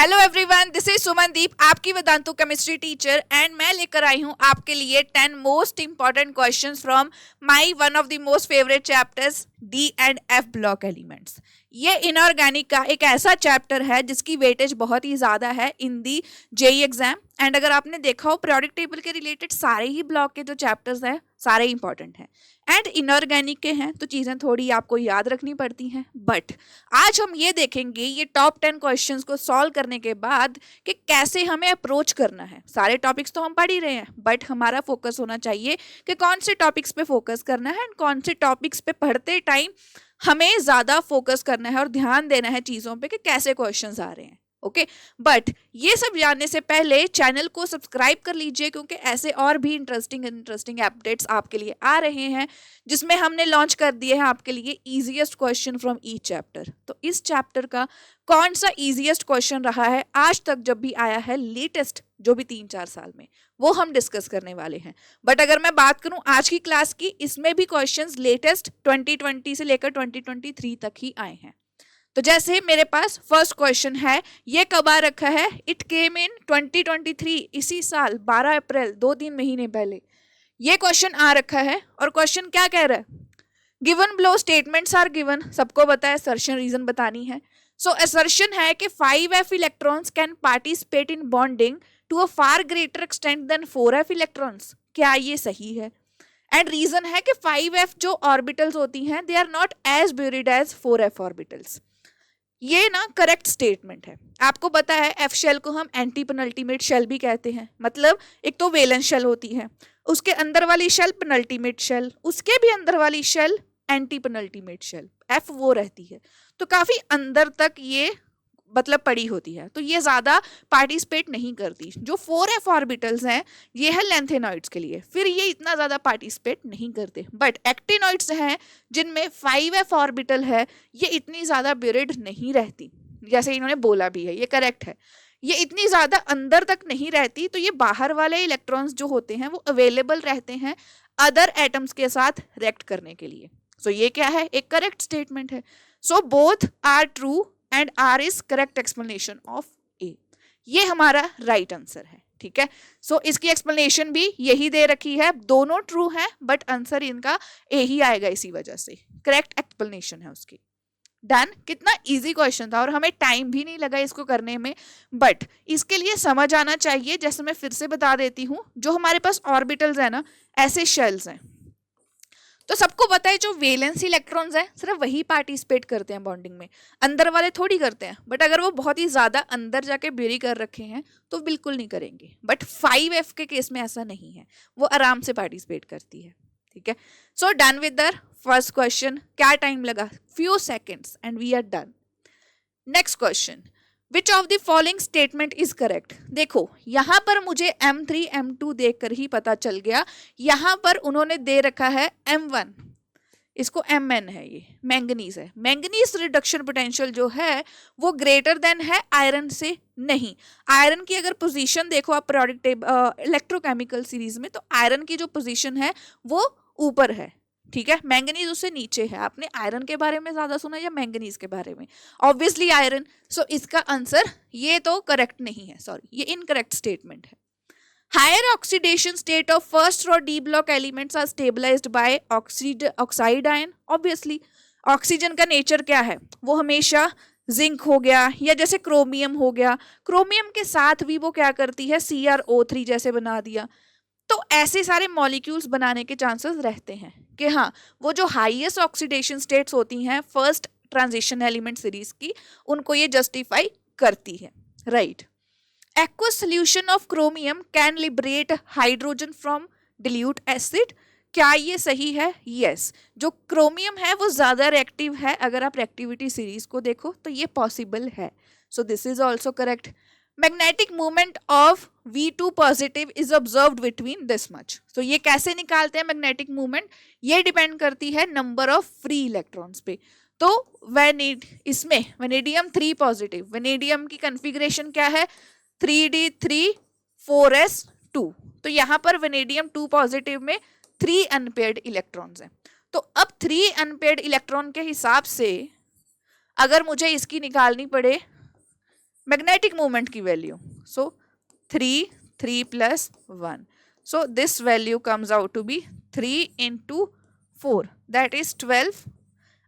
Hello everyone, this is Sumandeep, आपकी Vedantu chemistry teacher and मैं लेकर आई हूँ आपके लिए 10 most important questions from my one of the most favourite chapters D and F block elements. ये inorganic का एक ऐसा चैप्टर है जिसकी वेटेज बहुत ही ज़्यादा है इन दी जेई एग्जाम। एंड अगर आपने देखा हो पीरियोडिक टेबल के रिलेटेड सारे ही ब्लॉक के जो चैप्टर्स हैं सारे इंपॉर्टेंट हैं एंड इनऑर्गेनिक के हैं, तो चीज़ें थोड़ी आपको याद रखनी पड़ती हैं। बट आज हम ये देखेंगे ये टॉप 10 क्वेश्चंस को सॉल्व करने के बाद कि कैसे हमें अप्रोच करना है। सारे टॉपिक्स तो हम पढ़ ही रहे हैं, बट हमारा फोकस होना चाहिए कि कौन से टॉपिक्स पे फोकस करना है एंड कौन से टॉपिक्स पे पढ़ते टाइम हमें ज़्यादा फोकस करना है और ध्यान देना है चीज़ों पे कि कैसे क्वेश्चंस आ रहे हैं। ओके, बट ये सब जानने से पहले चैनल को सब्सक्राइब कर लीजिए, क्योंकि ऐसे और भी इंटरेस्टिंग अपडेट्स आपके लिए आ रहे हैं जिसमें हमने लॉन्च कर दिए हैं आपके लिए easiest question from each chapter. तो इस चैप्टर का कौन सा इजीएस्ट क्वेश्चन रहा है आज तक जब भी आया है लेटेस्ट, जो भी 3-4 साल में, वो हम डिस्कस करने वाले हैं। बट अगर मैं बात करूं आज की क्लास की, इसमें भी क्वेश्चंस लेटेस्ट 2020 से लेकर 2023 तक ही आए हैं। तो जैसे मेरे पास फर्स्ट क्वेश्चन है, ये कब आ रखा है, इट केम इन 2023, इसी साल 12 अप्रैल, 2-3 महीने पहले ये क्वेश्चन आ रखा है। और क्वेश्चन क्या कह रहा है, given below statements are given, सबको पता है असर्शन रीजन बतानी है। सो असर्शन है कि 5f electrons can participate in bonding to a far greater extent than 4f electrons. क्या ये सही है? एंड रीजन है कि 5f जो ऑर्बिटल्स होती हैं they are not as buried as 4f orbitals. ये ना करेक्ट स्टेटमेंट है। आपको पता है एफ शेल को हम एंटी पेनल्टीमेट शेल भी कहते हैं, मतलब एक तो वैलेंस शेल होती है, उसके अंदर वाली शेल पेनल्टीमेट शेल, उसके भी अंदर वाली shell antepenultimate shell, F वो रहती है। तो काफी अंदर तक ये मतलब पड़ी होती है, तो ये ज्यादा पार्टिसिपेट नहीं करती। जो 4f ऑर्बिटल्स हैं ये है लेंथेनॉइड्स के लिए, फिर ये इतना ज्यादा पार्टिसिपेट नहीं करते। बट एक्टिनॉइड्स हैं जिनमें 5f ऑर्बिटल है, ये इतनी ज्यादा ब्यूरिड नहीं रहती, जैसे इन्होंने बोला भी है, ये करेक्ट है। ये इतनी ज्यादा अंदर तक नहीं रहती, तो ये बाहर वाले इलेक्ट्रॉन्स जो होते हैं वो अवेलेबल रहते हैं अदर एटम्स के साथ रिएक्ट करने के लिए। सो ये क्या है, एक करेक्ट स्टेटमेंट है। So both are true and R is correct explanation of A. ये हमारा राइट आंसर है, ठीक है। सो इसकी एक्सप्लेनेशन भी यही दे रखी है, दोनों ट्रू है बट आंसर इनका ए ही आएगा, इसी वजह से करेक्ट एक्सप्लेनेशन है उसकी। डन। कितना इजी क्वेश्चन था और हमें टाइम भी नहीं लगा इसको करने में। बट इसके लिए समझ आना चाहिए, जैसे मैं फिर से बता देती हूँ, जो हमारे पास ऑर्बिटल्स है ना, ऐसे शेल्स हैं, तो सबको पता है जो वैलेंस इलेक्ट्रॉन्स हैं सिर्फ वही पार्टिसिपेट करते हैं बॉन्डिंग में, अंदर वाले थोड़ी करते हैं। बट अगर वो बहुत ही ज्यादा अंदर जाके ब्यूरी कर रखे हैं तो बिल्कुल नहीं करेंगे। बट 5f के केस में ऐसा नहीं है, वो आराम से पार्टिसिपेट करती है, ठीक है। So done with the first question. क्या टाइम लगा, few seconds and we are done. Next question, which of the following statement is correct. देखो यहाँ पर मुझे M3 M2 देखकर ही पता चल गया, यहाँ पर उन्होंने दे रखा है M1, इसको Mn है, ये मैंगनीज है। मैंगनीज रिडक्शन पोटेंशियल जो है वो ग्रेटर देन है आयरन से नहीं। आयरन की अगर पोजीशन देखो आप पीरियोडिक टेबल इलेक्ट्रोकेमिकल सीरीज में, तो आयरन की जो पोजीशन है वो ऊपर है, ठीक है, मैंगनीज उससे नीचे है। आपने आयरन के बारे में ज्यादा सुना या मैंगनीज के बारे में? Obviously iron. सो इसका आंसर ये तो करेक्ट नहीं है, सॉरी, ये इनकरेक्ट स्टेटमेंट है। Higher oxidation state of first और D block elements are stabilised by oxide ion. Obviously oxygen का नेचर क्या है, वो हमेशा जिंक हो गया या जैसे क्रोमियम हो गया, क्रोमियम के साथ भी वो क्या करती है, CrO3 जैसे बना दिया। तो ऐसे सारे मॉलिक्यूल्स बनाने के चांसेस रहते हैं कि हाँ, वो जो हाईएस्ट ऑक्सीडेशन स्टेट्स होती हैं फर्स्ट ट्रांजिशन एलिमेंट सीरीज की, उनको ये जस्टिफाई करती है, right. Aqueous solution of chromium can liberate hydrogen from dilute acid. क्या ये सही है? यस। जो क्रोमियम है वो ज्यादा रिएक्टिव है, अगर आप रिएक्टिविटी सीरीज को देखो तो ये पॉसिबल है। So this is also correct. Magnetic movement of V2 positive is observed between this much. तो ये कैसे निकालते हैं मैग्नेटिक मूवमेंट, ये डिपेंड करती है नंबर ऑफ फ्री इलेक्ट्रॉन्स पे। तो इसमें वेनेडियम 3 पॉजिटिव, वेनेडियम की कन्फिग्रेशन क्या है, 3d3 4s2। तो यहाँ पर वेनेडियम 2 पॉजिटिव में 3 अनपेयर्ड इलेक्ट्रॉन्स हैं। तो अब 3 अनपेयर्ड इलेक्ट्रॉन के हिसाब से अगर मुझे इसकी निकालनी पड़े मैग्नेटिक मोमेंट की value, so 3 plus 1, so this value comes out to be 3 into 4 that is 12।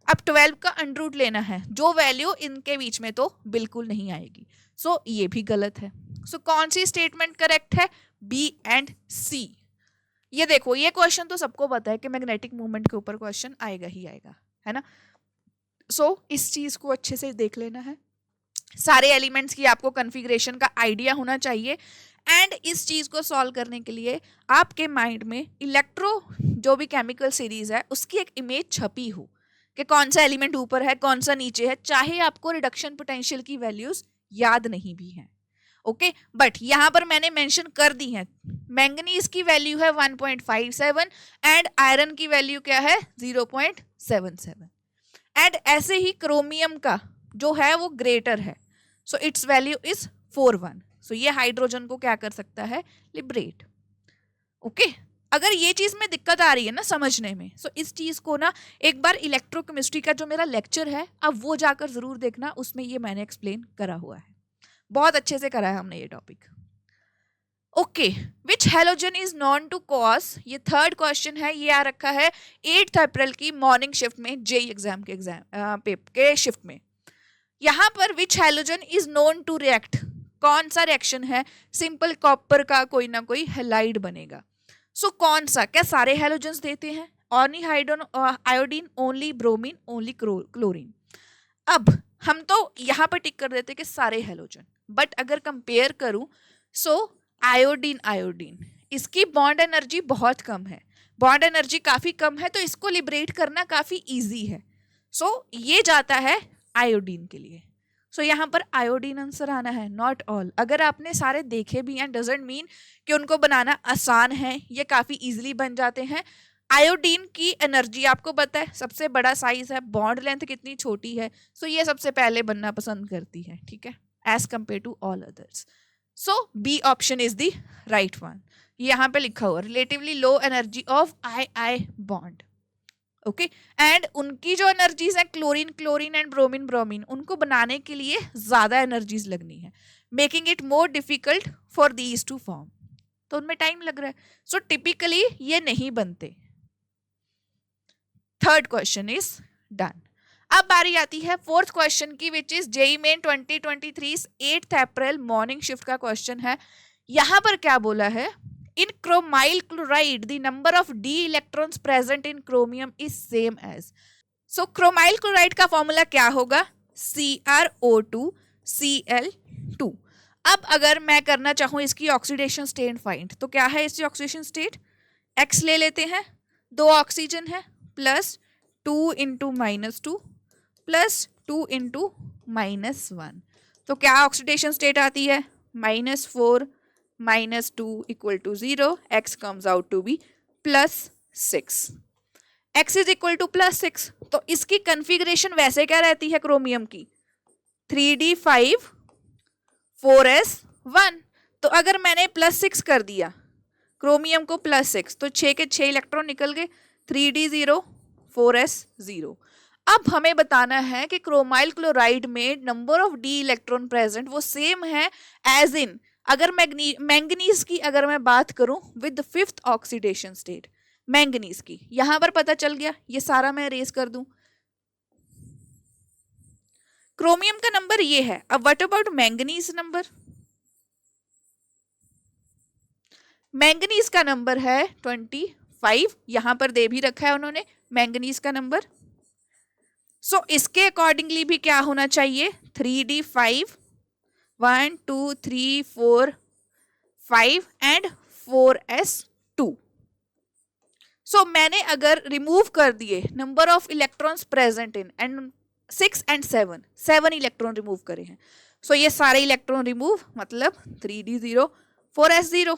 अब 12 का अंडर लेना है, जो वैल्यू इनके बीच में तो बिल्कुल नहीं आएगी, सो ये भी गलत है। सो कौन सी स्टेटमेंट करेक्ट है? बी एंड सी। ये देखो, ये क्वेश्चन तो सबको पता है कि मैग्नेटिक मूवमेंट के ऊपर क्वेश्चन आएगा ही आएगा, है ना। सो इस चीज को अच्छे से देख लेना है, सारे एलिमेंट्स की आपको कॉन्फ़िगरेशन का आइडिया होना चाहिए। एंड इस चीज को सॉल्व करने के लिए आपके माइंड में इलेक्ट्रो जो भी केमिकल सीरीज है उसकी एक इमेज छपी हो कि कौन सा एलिमेंट ऊपर है कौन सा नीचे है, चाहे आपको रिडक्शन पोटेंशियल की वैल्यूज याद नहीं भी हैं, ओके। बट यहाँ पर मैंने मेंशन कर दी है, मैंगनीज की वैल्यू है 1.57 एंड आयरन की वैल्यू क्या है 0.77 एंड ऐसे ही क्रोमियम का जो है वो ग्रेटर है, सो इट्स वैल्यू इज 41। सो ये हाइड्रोजन को क्या कर सकता है? Liberate, okay. अगर ये चीज में दिक्कत आ रही है ना समझने में, सो इस चीज को ना एक बार इलेक्ट्रोकेमिस्ट्री का जो मेरा लेक्चर है अब वो जाकर जरूर देखना, उसमें ये मैंने एक्सप्लेन करा हुआ है, बहुत अच्छे से करा है हमने ये topic, okay. Which halogen is known to cause, ये थर्ड क्वेश्चन है, ये आ रखा है 8 अप्रैल की मॉर्निंग शिफ्ट में, जेई एग्जाम के शिफ्ट में। यहाँ पर which halogen is known to react, कौन सा रिएक्शन है? सिंपल कॉपर का कोई ना कोई हैलाइड बनेगा, सो कौन सा? क्या सारे हैलोजन्स देते हैं? Only iodine, only bromine, only chlorine. अब हम तो यहाँ पर टिक कर देते कि सारे हैलोजन, बट अगर कंपेयर करूं सो आयोडीन इसकी बॉन्ड एनर्जी बहुत कम है, बॉन्ड एनर्जी काफी कम है, तो इसको लिबरेट करना काफी इजी है, सो ये जाता है आयोडीन के लिए। सो यहाँ पर आयोडीन आंसर आना है, नॉट ऑल। अगर आपने सारे देखे भी हैं डजंट मीन कि उनको बनाना आसान है, ये काफी इजीली बन जाते हैं। आयोडीन की एनर्जी आपको पता है, सबसे बड़ा साइज है, बॉन्ड लेंथ कितनी छोटी है, सो ये सबसे पहले बनना पसंद करती है, ठीक है, as compare to all others. So B option is the right one. यहाँ पे लिखा हुआ relatively low energy of I bond, okay. And उनकी जो एनर्जीज है क्लोरीन एंड ब्रोमीन, उनको बनाने के लिए ज्यादा एनर्जीज लगनी है, making it more difficult for these two form, तो उनमें टाइम लग रहा है, सो टिपिकली ये नहीं बनते। Third question is done. अब बारी आती है फोर्थ क्वेश्चन की, which is JEE main 2023 8 April morning shift का क्वेश्चन है। यहां पर क्या बोला है? In chromyl chloride, the number of d electrons present in chromium is same as. So chromyl chloride का फॉर्मूला क्या होगा? CrO2Cl2। अब अगर मैं करना चाहूँ इसकी ऑक्सीडेशन स्टेट फाइंड, तो क्या है इसकी ऑक्सीडेशन स्टेट? X ले लेते हैं, 2 ऑक्सीजन है, प्लस 2 इंटू -2 प्लस 2 इंटू -1, तो क्या ऑक्सीडेशन स्टेट आती है? -4 -2 equal to 0, x comes out to be +6, x is equal to +6। तो इसकी कन्फिग्रेशन वैसे क्या रहती है क्रोमियम की? 3d5 4s1। तो अगर मैंने +6 कर दिया क्रोमियम को +6, तो 6 के 6 इलेक्ट्रॉन निकल गए, 3d0 4s0। अब हमें बताना है कि क्रोमाइल क्लोराइड में number of D electron present वो सेम है एज इन, अगर मैंगनीज की अगर मैं बात करूं with 5th oxidation state manganese की, यहां पर पता चल गया, ये सारा मैं इरेज कर दूं। क्रोमियम का नंबर ये है, अब what about manganese number? Manganese का नंबर है 25, यहां पर दे भी रखा है उन्होंने मैंगनीज का नंबर। सो इसके अकॉर्डिंगली भी क्या होना चाहिए? 3d5 1 2 3 4 5 and 4s2। सो मैंने अगर रिमूव कर दिए number of electrons present in and 6 and 7 electron remove करे हैं, सो ये सारे इलेक्ट्रॉन रिमूव, मतलब 3d0 4s0।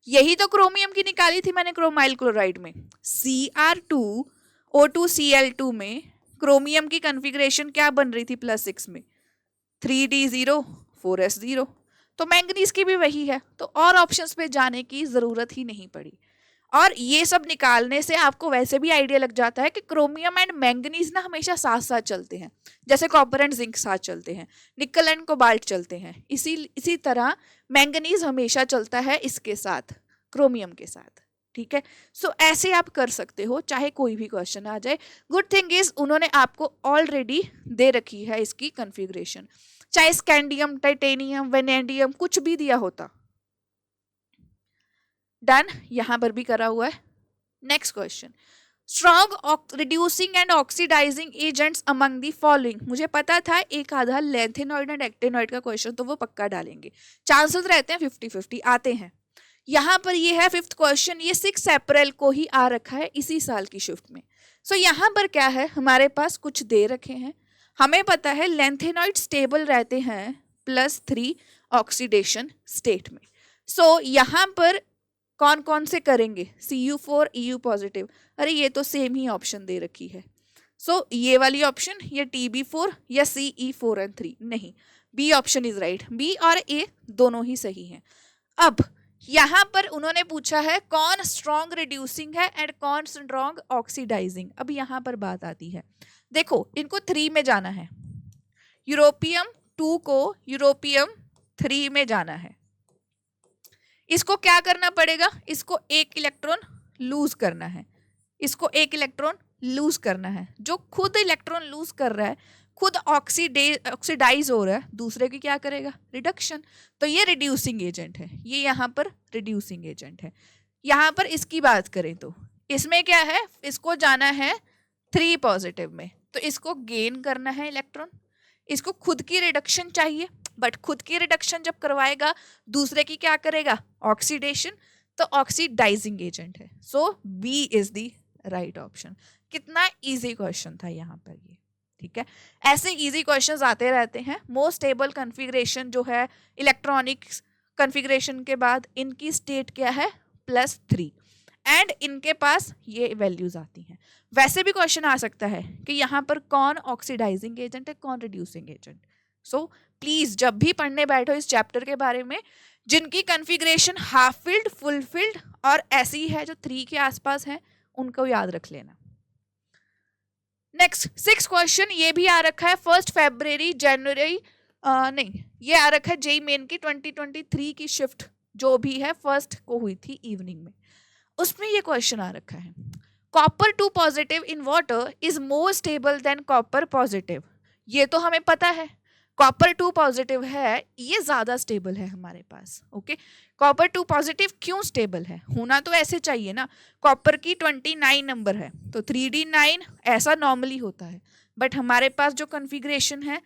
यही तो क्रोमियम की निकाली थी मैंने क्रोमाइल क्लोराइड में, Cr2O2Cl2 में क्रोमियम की कॉन्फ़िगरेशन क्या बन रही थी +6 में? 3d0 4s0। तो मैंगनीज की भी वही है, तो और ऑप्शंस पे जाने की जरूरत ही नहीं पड़ी। और ये सब निकालने से आपको वैसे भी आइडिया लग जाता है कि क्रोमियम एंड मैंगनीज ना हमेशा साथ साथ चलते हैं, जैसे कॉपर एंड जिंक साथ चलते हैं, निकल एंड कोबाल्ट चलते हैं, इसी तरह मैंगनीज हमेशा चलता है इसके साथ, क्रोमियम के साथ। ठीक है, सो ऐसे आप कर सकते हो चाहे कोई भी क्वेश्चन आ जाए। गुड थिंग इज उन्होंने आपको ऑलरेडी दे रखी है इसकी कन्फिग्रेशन, चाहे स्कैंडियम, टाइटेनियम, वेनेडियम कुछ भी दिया होता। डन, यहां पर भी करा हुआ है। Next question, strong reducing and oxidizing agents among the following. मुझे पता था एक आधा लेंथेनॉइड एंड एक्टेनॉइड का क्वेश्चन तो वो पक्का डालेंगे, चांसेस रहते हैं 50-50 आते हैं। यहाँ पर ये है फिफ्थ क्वेश्चन, ये 6 अप्रैल को ही आ रखा है इसी साल की शिफ्ट में। सो यहाँ पर क्या है, हमारे पास कुछ दे रखे हैं, हमें पता है लेंथेनॉइड स्टेबल रहते हैं +3 ऑक्सीडेशन स्टेट में। सो यहाँ पर कौन कौन से करेंगे, Cu4 EU पॉजिटिव, अरे ये तो सेम ही ऑप्शन दे रखी है। सो ये वाली ऑप्शन, ये Tb4 या Ce4N3, नहीं, B option is right, B और ए दोनों ही सही हैं। अब यहाँ पर उन्होंने पूछा है कौन स्ट्रॉन्ग रिड्यूसिंग है एंड कौन स्ट्रॉन्ग ऑक्सीडाइजिंग। अब यहाँ पर बात आती है, देखो इनको 3 में जाना है, यूरोपियम 2 को यूरोपियम 3 में जाना है। इसको क्या करना पड़ेगा, इसको 1 इलेक्ट्रॉन लूज करना है, इसको 1 इलेक्ट्रॉन लूज करना है। जो खुद इलेक्ट्रॉन लूज कर रहा है, खुद ऑक्सीडाइज हो रहा है, दूसरे की क्या करेगा, रिडक्शन। तो ये रिड्यूसिंग एजेंट है, ये यहाँ पर रिड्यूसिंग एजेंट है। यहाँ पर इसकी बात करें तो इसमें क्या है, इसको जाना है 3 पॉजिटिव में, तो इसको गेन करना है इलेक्ट्रॉन, इसको खुद की रिडक्शन चाहिए, बट खुद की रिडक्शन जब करवाएगा दूसरे की क्या करेगा, ऑक्सीडेशन, तो ऑक्सीडाइजिंग एजेंट है। So B is the right option. कितना इजी क्वेश्चन था यहाँ पर ये, ठीक है। ऐसे इजी क्वेश्चंस आते रहते हैं। मोस्ट स्टेबल कन्फिग्रेशन जो है इलेक्ट्रॉनिक्स कन्फिग्रेशन के बाद, इनकी स्टेट क्या है, +3, एंड इनके पास ये वैल्यूज आती हैं। वैसे भी क्वेश्चन आ सकता है कि यहाँ पर कौन ऑक्सीडाइजिंग एजेंट है, कौन रिड्यूसिंग एजेंट। सो प्लीज जब भी पढ़ने बैठो इस चैप्टर के बारे में, जिनकी configuration half filled, full field और ऐसी है जो 3 के आसपास है, उनको याद रख लेना। नेक्स्ट 6 क्वेश्चन, ये भी आ रखा है 1 फरवरी जनवरी, नहीं ये आ रखा है जेई मेन की 2023 की शिफ्ट जो भी है 1 को हुई थी इवनिंग में, उसमें ये क्वेश्चन आ रखा है, copper 2 positive in water is more stable than copper positive. ये तो हमें पता है, कॉपर 2 पॉजिटिव है, ये ज्यादा स्टेबल है हमारे पास। ओके, कॉपर 2 पॉजिटिव क्यों स्टेबल है, होना तो ऐसे चाहिए ना, कॉपर की 29 नंबर है तो 3d9 ऐसा नॉर्मली होता है, बट हमारे पास जो कन्फिग्रेशन है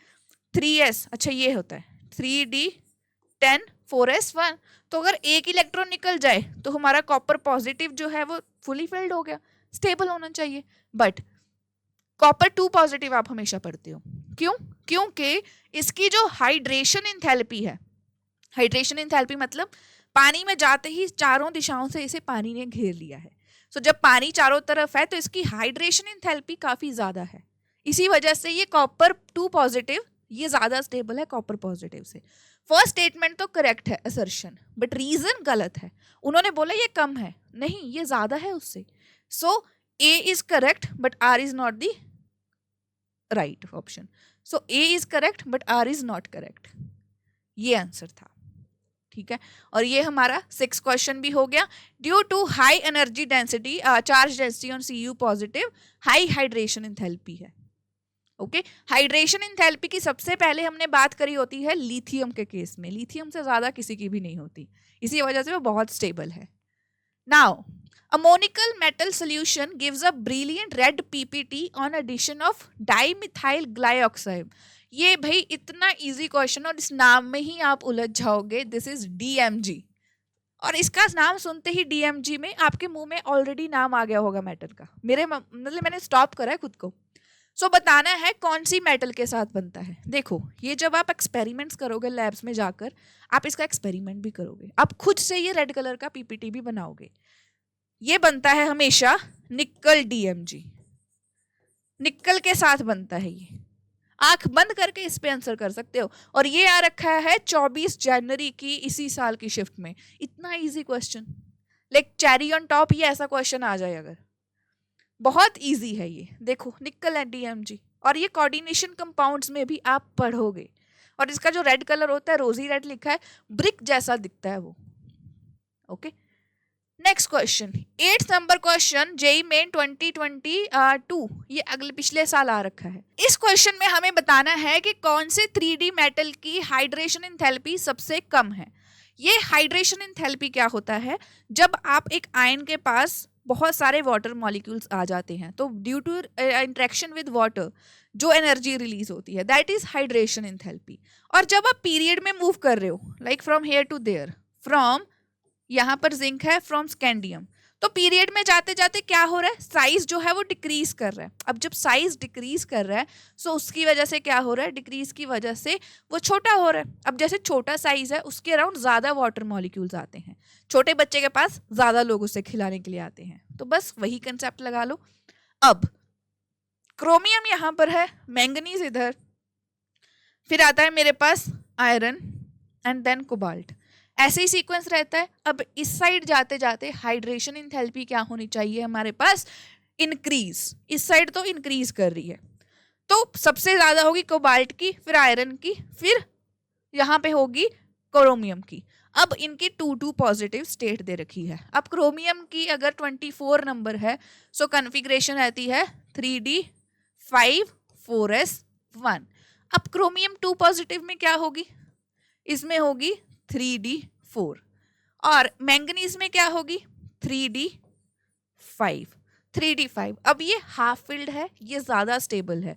3s, अच्छा ये होता है 3d10 4s1, तो अगर एक इलेक्ट्रॉन निकल जाए तो हमारा कॉपर पॉजिटिव जो है वो फुली फिल्ड हो गया, स्टेबल होना चाहिए। बट कॉपर 2 पॉजिटिव आप हमेशा पढ़ते हो, क्यों, क्योंकि इसकी जो हाइड्रेशन इंथैल्पी है, हाइड्रेशन इंथैल्पी मतलब पानी में जाते ही चारों दिशाओं से इसे पानी ने घेर लिया है। सो जब पानी चारों तरफ है तो इसकी हाइड्रेशन इंथैल्पी काफी ज्यादा है, इसी वजह से ये कॉपर 2 पॉजिटिव ये ज्यादा स्टेबल है कॉपर पॉजिटिव से। फर्स्ट स्टेटमेंट तो करेक्ट है असर्शन, बट रीजन गलत है। उन्होंने बोला ये कम है, नहीं ये ज्यादा है उससे। So A is correct but R is not the right option. So A is correct but R is not correct, ये आंसर था, ठीक है। और ये हमारा 6 क्वेश्चन भी हो गया। Due to high energy density charge density on Cu positive, high hydration enthalpy है। ओके, हाइड्रेशन इंथैल्पी की सबसे पहले हमने बात करी होती है लिथियम के केस में, लिथियम से ज्यादा किसी की भी नहीं होती, इसी वजह से वो बहुत स्टेबल है। Now ammonical metal solution gives a brilliant red PPT on addition of dimethyl glyoxide। ये भाई इतना इजी क्वेश्चन और इस नाम में ही आप उलझ जाओगे, दिस इज DMG, और इसका नाम सुनते ही DMG में आपके मुंह में ऑलरेडी नाम आ गया होगा मेटल का, मेरे मतलब मैंने स्टॉप करा है खुद को। सो बताना है कौन सी मेटल के साथ बनता है। देखो ये जब आप एक्सपेरिमेंट्स करोगे लैब्स में जाकर, आप इसका एक्सपेरिमेंट भी करोगे, आप खुद से ये रेड कलर का PPT भी बनाओगे। ये बनता है हमेशा निकल DMG, निकल के साथ बनता है ये, आंख बंद करके इस पे आंसर कर सकते हो। और ये आ रखा है 24 जनवरी की इसी साल की शिफ्ट में, इतना easy question, like cherry on top, ये ऐसा क्वेश्चन आ जाए अगर। बहुत इजी है ये, देखो निकल एंड DMG, और ये कोऑर्डिनेशन कंपाउंड्स में भी आप पढ़ोगे। और इसका जो रेड कलर होता है, रोजी रेड लिखा है, ब्रिक जैसा दिखता है वो। Okay, next question, 8th number question, JEE Main 2022, ये अगले पिछले साल आ रखा है। इस क्वेश्चन में हमें बताना है कि कौन से 3D मेटल की हाइड्रेशन एंथैल्पी सबसे कम है। ये हाइड्रेशन एंथैल्पी क्या होता है, जब आप एक आयन के पास बहुत सारे वाटर मॉलिक्यूल्स आ जाते हैं, तो due to interaction with water जो एनर्जी रिलीज होती है, दैट इज हाइड्रेशन एंथैल्पी। और जब आप पीरियड में मूव कर रहे हो, like from here to there, फ्रॉम यहाँ पर जिंक है, फ्रॉम स्कैंडियम, तो पीरियड में जाते जाते क्या हो रहा है, साइज जो है वो डिक्रीज कर रहा है। अब जब साइज डिक्रीज कर रहा है, सो उसकी वजह से क्या हो रहा है, डिक्रीज की वजह से वो छोटा हो रहा है। अब जैसे छोटा साइज है, उसके अराउंड ज्यादा वाटर मॉलिक्यूल्स आते हैं, छोटे बच्चे के पास ज्यादा लोग उसे खिलाने के लिए आते हैं, तो बस वही कंसेप्ट लगा लो। अब क्रोमियम यहाँ पर है, मैंगनीज इधर, फिर आता है मेरे पास आयरन एंड देन कोबाल्ट, ऐसे ही सीक्वेंस रहता है। अब इस साइड जाते जाते हाइड्रेशन एंथैल्पी क्या होनी चाहिए हमारे पास, इंक्रीज, इस साइड तो इंक्रीज कर रही है, तो सबसे ज्यादा होगी कोबाल्ट की, फिर आयरन की, फिर यहाँ पे होगी क्रोमियम की। अब इनकी 2 पॉजिटिव स्टेट दे रखी है। अब क्रोमियम की अगर 24 नंबर है, सो कन्फिग्रेशन रहती है 3D5 4s1। अब क्रोमियम 2 पॉजिटिव में क्या होगी, इसमें होगी 3D4, और मैंगनीज में क्या होगी 3D5। अब ये हाफ फिल्ड है, ये ज्यादा स्टेबल है,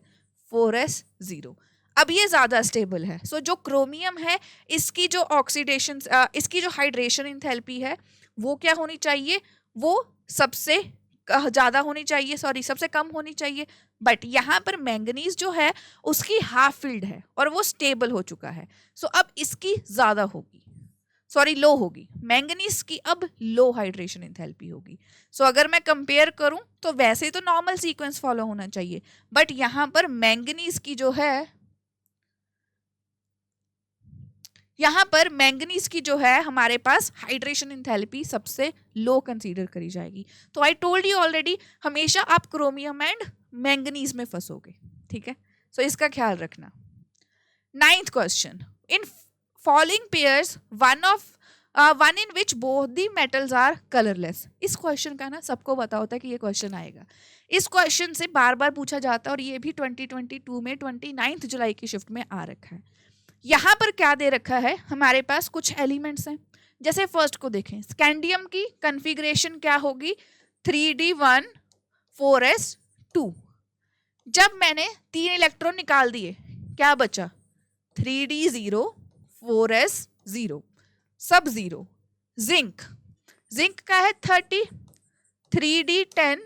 4s0। अब ये ज्यादा स्टेबल है, सो जो क्रोमियम है इसकी जो ऑक्सीडेशन, इसकी जो हाइड्रेशन एंथैल्पी है वो क्या होनी चाहिए, वो सबसे ज्यादा होनी चाहिए, सॉरी सबसे कम होनी चाहिए। बट यहाँ पर मैंगनीज जो है उसकी हाफ फिल्ड है और वो स्टेबल हो चुका है, सो अब इसकी ज्यादा होगी, सॉरी लो होगी, मैंगनीज की अब लो हाइड्रेशन एंथैल्पी होगी। सो अगर मैं कंपेयर करूं तो वैसे तो नॉर्मल सीक्वेंस फॉलो होना चाहिए, बट यहाँ पर मैंगनीज की जो है, यहाँ पर मैंगनीज की जो है हमारे पास हाइड्रेशन एंथैल्पी सबसे लो कंसीडर करी जाएगी। तो आई टोल्ड यू ऑलरेडी, हमेशा आप क्रोमियम एंड मैंगनीज में फंसोगे, ठीक है, सो इसका ख्याल रखना। 9th question, in following pairs one in which both the metals are colourless. इस क्वेश्चन का ना सबको पता होता है कि ये क्वेश्चन आएगा, इस क्वेश्चन से बार बार पूछा जाता है, और ये भी 2022 में 29 जुलाई की शिफ्ट में आ रखा है। यहाँ पर क्या दे रखा है, हमारे पास कुछ एलिमेंट्स हैं, जैसे फर्स्ट को देखें, स्कैंडियम की कन्फिग्रेशन क्या होगी 3D1 4s2। जब मैंने 3 इलेक्ट्रॉन निकाल दिए, क्या बचा 3D0 4s0, सब 0। जिंक का है 30, 3D10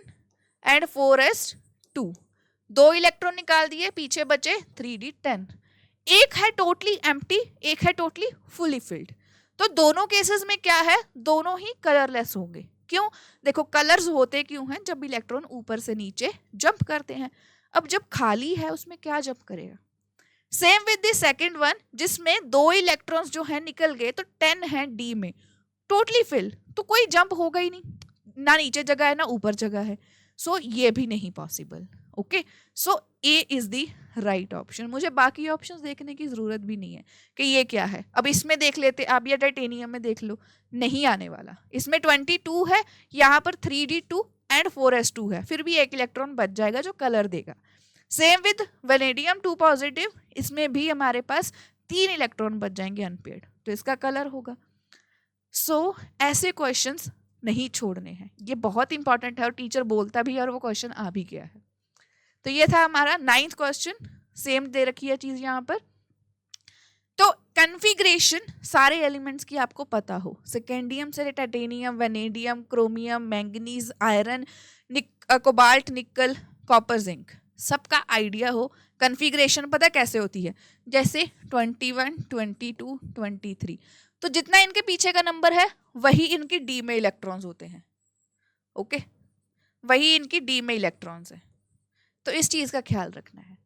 एंड 4s2, 2 इलेक्ट्रॉन निकाल दिए, पीछे बचे 3D10। एक है टोटली एम्प्टी, एक है टोटली फुली फिल्ड, तो दोनों केसेस में क्या है, दोनों ही कलरलेस होंगे। क्यों, देखो कलर्स होते क्यों हैं, जब इलेक्ट्रॉन ऊपर से नीचे जंप करते हैं। अब जब खाली है उसमें क्या जंप करेगा, same with the second one, जिसमें 2 इलेक्ट्रॉन्स जो है निकल गए, तो 10 है डी में, टोटली फिल, तो कोई जंप होगा ही नहीं, ना नीचे जगह है ना ऊपर जगह है, सो ये भी नहीं possible. Okay, so A is the right option. मुझे बाकी ऑप्शंस देखने की जरूरत भी नहीं है कि ये क्या है। अब इसमें देख लेते, आप ये टाइटेनियम में देख लो, नहीं आने वाला, इसमें 22 है, यहाँ पर 3D2 एंड 4s2 है, फिर भी एक इलेक्ट्रॉन बच जाएगा जो कलर देगा। सेम विद वेनेडियम 2 पॉजिटिव, इसमें भी हमारे पास 3 इलेक्ट्रॉन बच जाएंगे अनपेयर्ड, तो इसका कलर होगा। सो ऐसे क्वेश्चंस नहीं छोड़ने हैं, ये बहुत इंपॉर्टेंट है और टीचर बोलता भी है और वो क्वेश्चन आ भी गया है। तो ये था हमारा 9th क्वेश्चन, सेम दे रखी है चीज यहाँ पर। तो कन्फिग्रेशन सारे एलिमेंट्स की आपको पता हो, सेकेंडियम से titanium, vanadium, chromium, manganese, iron, cobalt, निकल, कॉपर, जिंक, सबका आइडिया हो। कन्फिग्रेशन पता कैसे होती है, जैसे 21 22 23, तो जितना इनके पीछे का नंबर है वही इनकी डी में इलेक्ट्रॉन्स होते हैं। ओके, वही इनकी डी में इलेक्ट्रॉन्स है, तो इस चीज का ख्याल रखना है।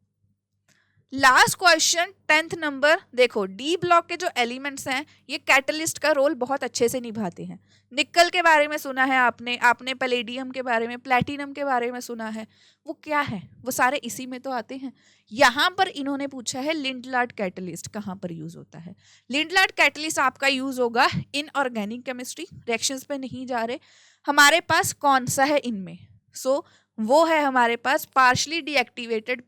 Last question 10th number. देखो डी ब्लॉक के जो एलिमेंट्स हैं ये कैटलिस्ट का रोल बहुत अच्छे से निभाते हैं। निकल के बारे में सुना है आपने, आपने पैलेडियम के बारे में, प्लैटिनम के बारे में सुना है, वो क्या है, वो सारे इसी में तो आते हैं। यहाँ पर इन्होंने पूछा है लिंडलार्ड कैटलिस्ट कहाँ पर यूज होता है। लिंडलार्ड कैटलिस्ट आपका यूज होगा इन ऑर्गेनिक केमिस्ट्री। रिएक्शंस पे नहीं जा रहे, हमारे पास कौन सा है इनमें, सो वो है हमारे पास पार्शली डीएक्टिवेटेड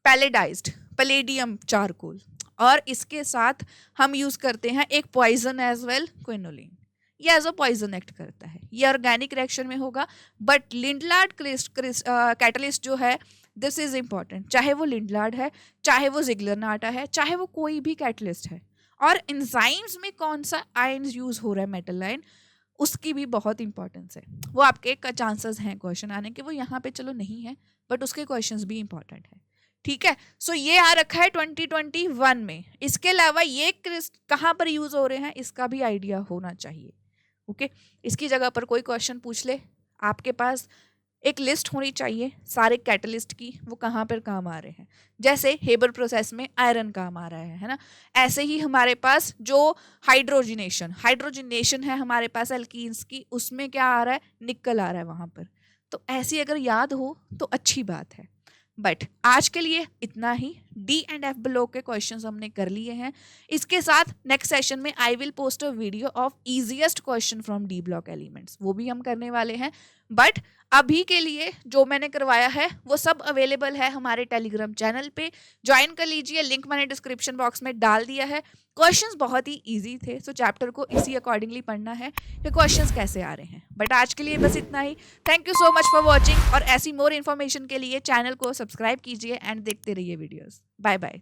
पैलेडाइज्ड पैलेडियम चारकोल, और इसके साथ हम यूज करते हैं एक पॉइजन एज वेल, क्विनोलिन। ये एज अ पॉइजन एक्ट करता है, ये ऑर्गेनिक रिएक्शन में होगा। बट लिंडलार्ड कैटलिस्ट जो है दिस इज इंपॉर्टेंट, चाहे वो लिंडलार्ड है, चाहे वो जिगलरनाटा है, चाहे वो कोई भी कैटलिस्ट है। और एंजाइम्स में कौन सा आयन्स यूज हो रहा है मेटल आयन, उसकी भी बहुत इंपॉर्टेंस है। वो आपके चांसेस हैं क्वेश्चन आने के, वो यहाँ पे चलो नहीं है बट उसके क्वेश्चंस भी इंपॉर्टेंट है। ठीक है, सो ये आ रखा है 2021 में। इसके अलावा ये कहाँ पर यूज हो रहे हैं इसका भी आइडिया होना चाहिए। ओके, इसकी जगह पर कोई क्वेश्चन पूछ ले, आपके पास एक लिस्ट होनी चाहिए सारे कैटलिस्ट की, वो कहाँ पर काम आ रहे हैं। जैसे हेबर प्रोसेस में आयरन काम आ रहा है ना, ऐसे ही हमारे पास जो हाइड्रोजनेशन है हमारे पास एल्कीन्स की, उसमें क्या आ रहा है, निकल आ रहा है वहाँ पर। तो ऐसी अगर याद हो तो अच्छी बात है। बट आज के लिए इतना ही। डी एंड एफ ब्लॉक के क्वेश्चंस हमने कर लिए हैं। इसके साथ नेक्स्ट सेशन में I will post a video of easiest question from D block elements, वो भी हम करने वाले हैं। बट अभी के लिए जो मैंने करवाया है वो सब अवेलेबल है हमारे टेलीग्राम चैनल पे, ज्वाइन कर लीजिए, लिंक मैंने डिस्क्रिप्शन बॉक्स में डाल दिया है। क्वेश्चंस बहुत ही इजी थे, सो चैप्टर को इसी अकॉर्डिंगली पढ़ना है कि क्वेश्चंस कैसे आ रहे हैं। बट आज के लिए बस इतना ही। Thank you so much for watching, और ऐसी मोर इन्फॉर्मेशन के लिए चैनल को सब्सक्राइब कीजिए एंड देखते रहिए वीडियोज़। Bye bye.